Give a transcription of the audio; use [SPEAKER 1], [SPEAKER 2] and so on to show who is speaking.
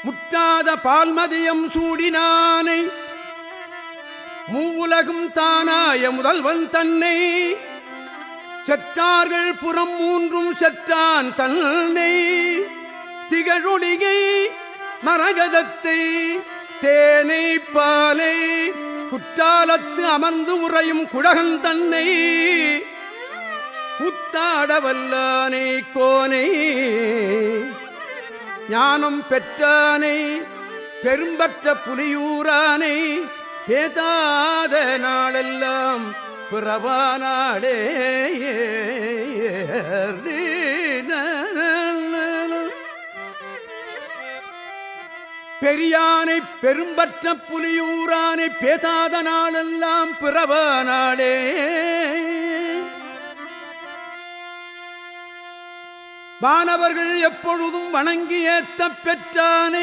[SPEAKER 1] முற்றாத பால்மதியம் சூடினானை மூவுலகும் தானாய முதல்வன் தன்னை செற்றார்கள் புறம் மூன்றும் செற்றான் தன்னை திகழொளியை மரகதத்தை தேனை பாலை குற்றாலத்து அமர்ந்து உறையும் குழகன் தன்னை புத்தாடவல்லானை கோனை ஞானம் பெற்றானை பெரும்பற்ற புலியூரானை பேதாத நாளெல்லாம் பிறவானாடே. பெரியானை பெரும்பற்ற புலியூரானை பேதாத நாளெல்லாம் பிறவானாடே. வானவர்கள் எப்பொழுதும் வணங்கி ஏத்த பெற்றானை